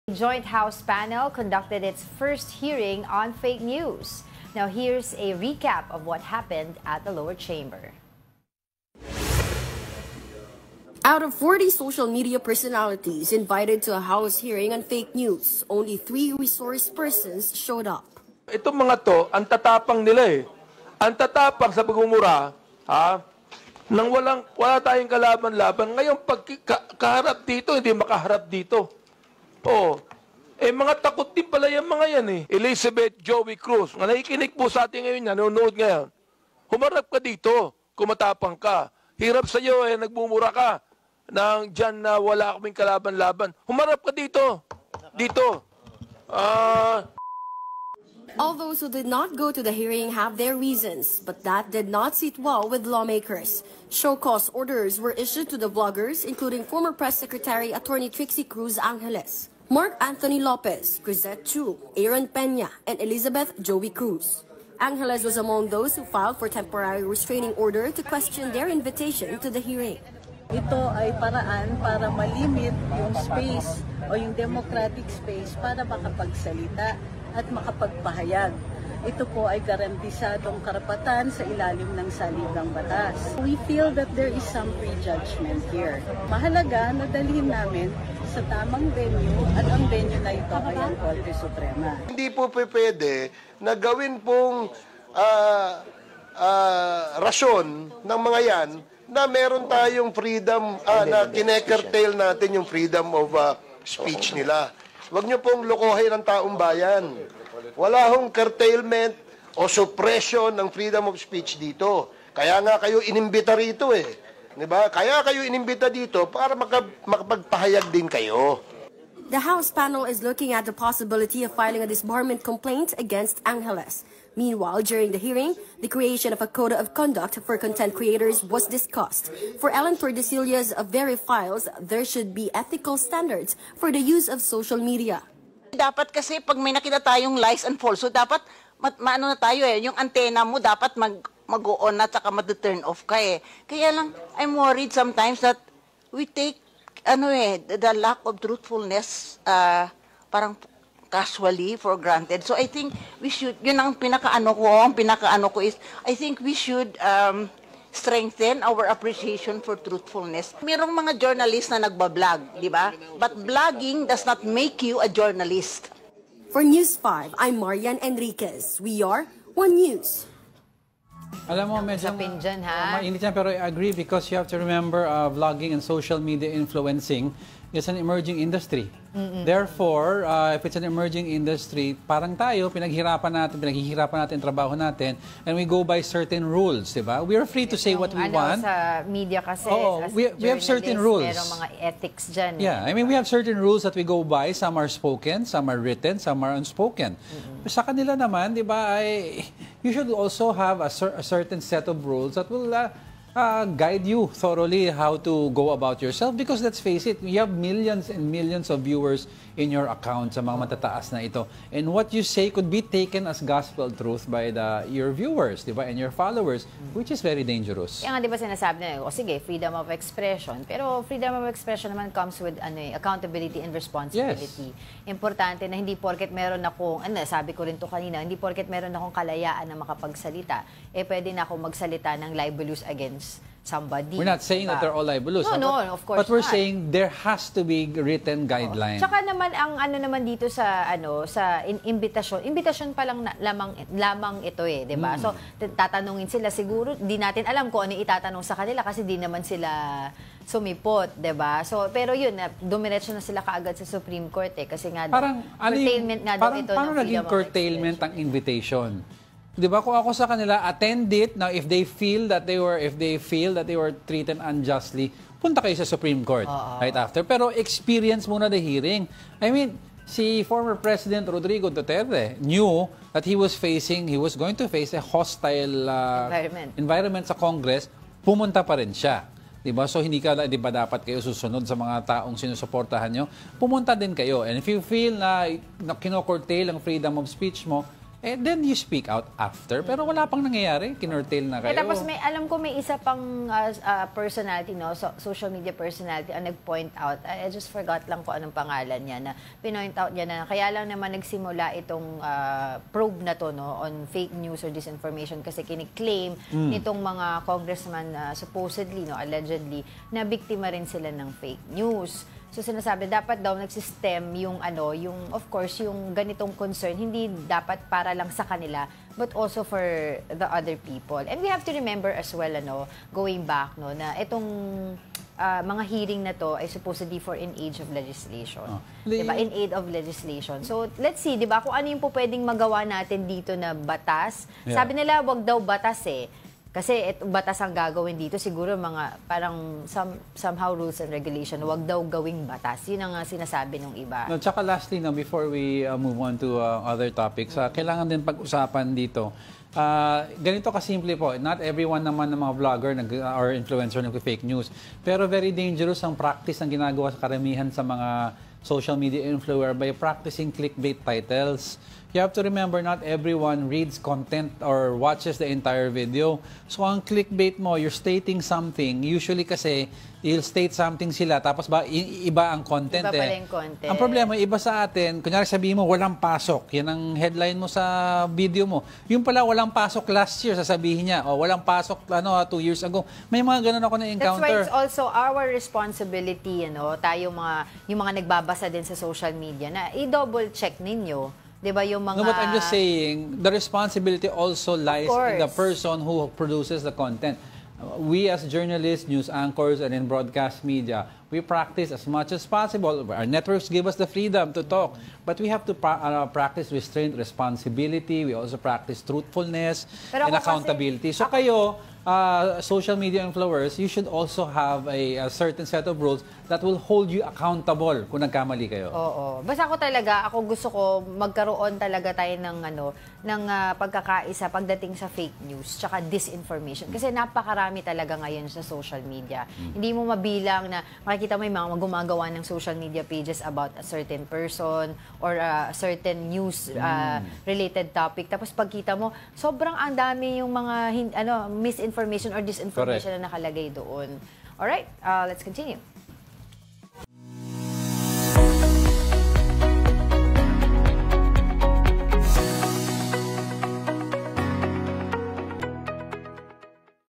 The Joint House panel conducted its first hearing on fake news. Now here's a recap of what happened at the lower chamber. Out of 40 social media personalities invited to a House hearing on fake news, only 3 resource persons showed up. Itong mga to, ang tatapang nila eh. Ang tatapang sa pagmumura, nang wala tayong kalaban-laban. Ngayon, pag kaharap dito, hindi makaharap dito. Oh, mga takot din pala yung mga yan eh. Elizabeth Joey Cruz, nga nakikinig po sa atin ngayon, nanonood ngayon. Humarap ka dito, kumatapang ka. Hirap sa iyo nagmumura ka. Nang dyan na wala kaming kalaban-laban. Humarap ka dito. Dito. All those who did not go to the hearing have their reasons, but that did not sit well with lawmakers. Show-cause orders were issued to the vloggers, including former Press Secretary Attorney Trixie Cruz Angeles, Mark Anthony Lopez, Crisette Chu, Aaron Peña, and Elizabeth Joey Cruz. Angeles was among those who filed for temporary restraining order to question their invitation to the hearing. Ito ay paraan para malimit yung space o yung democratic space para makapagsalita at makapagpahayag. Ito po ay garantisadong karapatan sa ilalim ng saligang batas. We feel that there is some prejudgment here. Mahalaga na dalhin namin sa tamang venue at ang venue na ito ay ang Korte Suprema. Hindi po pwede na gawin pong rasyon ng mga yan na meron tayong freedom, na kine-curtail natin yung freedom of speech nila. Huwag niyo pong lokohin ang taong bayan. Wala hong curtailment o suppression ng freedom of speech dito. Kaya nga kayo inimbita rito eh. Diba? Kaya kayo inimbita dito para makapagpahayag din kayo. The House panel is looking at the possibility of filing a disbarment complaint against Angeles. Meanwhile, during the hearing, the creation of a code of conduct for content creators was discussed. For Ellen Tordesillas of Verifiles, there should be ethical standards for the use of social media. Dapat kasi pag may nakita tayong lies and falsehood, dapat maano na tayo yung antena mo dapat mag-on at saka mag-turn off ka eh. Kaya lang, I'm worried sometimes that we take the lack of truthfulness parang casually for granted. So I think we should, yun ang pinakaano ko is, I think we should strengthen our appreciation for truthfulness. Mayroong mga journalist na nagbablog, di ba? But blogging does not make you a journalist. For News 5, I'm Marian Enriquez. We are One News. Alam mo, medyo dyan, ha? mainit yan, pero I agree because you have to remember vlogging and social media influencing is an emerging industry. Therefore, if it's an emerging industry, parang tayo, pinaghihirapan natin ang trabaho natin, and we go by certain rules, di ba? We are free to say what we want. Sa media kasi, we have certain rules. Merong mga ethics dyan. Yeah, I mean, we have certain rules that we go by. Some are spoken, some are written, some are unspoken. Sa kanila naman, di ba, you should also have a certain set of rules that will guide you thoroughly how to go about yourself, because let's face it, you have millions and millions of viewers in your account sa mga matataas na ito. And what you say could be taken as gospel truth by your viewers, di ba, and your followers, which is very dangerous. Kaya nga, di ba sinasabi na, sige, freedom of expression, pero freedom of expression naman comes with accountability and responsibility. Yes. Importante na hindi porket meron akong, sabi ko rin to kanina, hindi porket meron akong kalayaan na makapagsalita, pwede na akong magsalita ng libelous against somebody. We're not saying that they're all libelous. No, of course But we're not. saying there has to be written guidelines. Tsaka naman ang naman dito sa sa invitation pa lang lamang ito eh, 'di ba? So tatanungin sila, siguro di natin alam kung ano itatanong sa kanila kasi di naman sila sumipot, 'di ba? So pero yun, dumiretso na sila kaagad sa Supreme Court kasi nga parang curtailment nga daw ito ng freedom naging curtailment ang invitation? 'Di ba, kung ako sa kanila, attend it. Now, if they feel that they were treated unjustly, punta kayo sa Supreme Court right after. Pero experience muna the hearing. I mean, si former President Rodrigo Duterte knew that he was going to face a hostile environment sa Congress. Pumunta pa rin siya. Diba? So hindi ba dapat kayo susunod sa mga taong sinusuportahan nyo? Pumunta din kayo. And if you feel na kino-curtail ang freedom of speech mo, then you speak out after. Pero wala pang nangyayari, kinurtail na kayo. Tapos alam ko may isa pang personality, no, social media personality ang nag-point out. I just forgot lang kung anong pangalan niya, na pinoint out niya na kaya lang naman nagsimula itong probe na to, no, on fake news or disinformation kasi kiniklaim nitong mga congressman supposedly, no, allegedly, na biktima rin sila ng fake news. So sinasabi, dapat daw nagsistem yung of course, yung ganitong concern, hindi dapat para lang sa kanila, but also for the other people. And we have to remember as well, going back, no, na itong mga hearing na to ay supposedly for in age of legislation. Diba? In aid of legislation. So, let's see, diba, kung ano yung po pwedeng magawa natin dito na batas. Yeah. Sabi nila, wag daw batas eh. Kasi batas ang gagawin dito, siguro mga parang somehow rules and regulation, wag daw gawing batas. Yun ang sinasabi ng iba. No, tsaka lastly, no, before we move on to other topics, kailangan din pag-usapan dito. Ganito kasimple po, not everyone naman ng mga vlogger or influencer nag-fake news. Pero very dangerous ang practice ang ginagawa sa karamihan sa mga social media influencer by practicing clickbait titles. You have to remember, not everyone reads content or watches the entire video. So, ang clickbait mo, you're stating something. Usually kasi, you'll state something sila, tapos iba ang content. Iba pala yung content. Ang problema, iba sa atin, kunyari sabihin mo, walang pasok. Yan ang headline mo sa video mo. Yung pala, walang pasok last year, sasabihin niya. O, walang pasok 2 years ago. May mga ganun ako na-encounter. That's why it's also our responsibility, tayo yung mga nagbabasa din sa social media, na i-double check ninyo. Diba yung mga... No, but I'm just saying, the responsibility also lies in the person who produces the content. We as journalists, news anchors, and in broadcast media, we practice as much as possible. Our networks give us the freedom to talk, but we have to practice restraint, responsibility. We also practice truthfulness and accountability. So kayo, social media influencers, you should also have a certain set of rules that will hold you accountable kung nagkamali kayo. Oo. Basta ako gusto ko magkaroon talaga tayo ng pagkakaisa pagdating sa fake news tsaka disinformation. Kasi napakarami talaga ngayon sa social media. Hindi mo mabilang na makikita mo yung mga gumagawa ng social media pages about a certain person or a certain news related topic. Tapos pagkita mo, sobrang ang dami yung mga misinformation or disinformation na nakalagay doon. Alright, let's continue.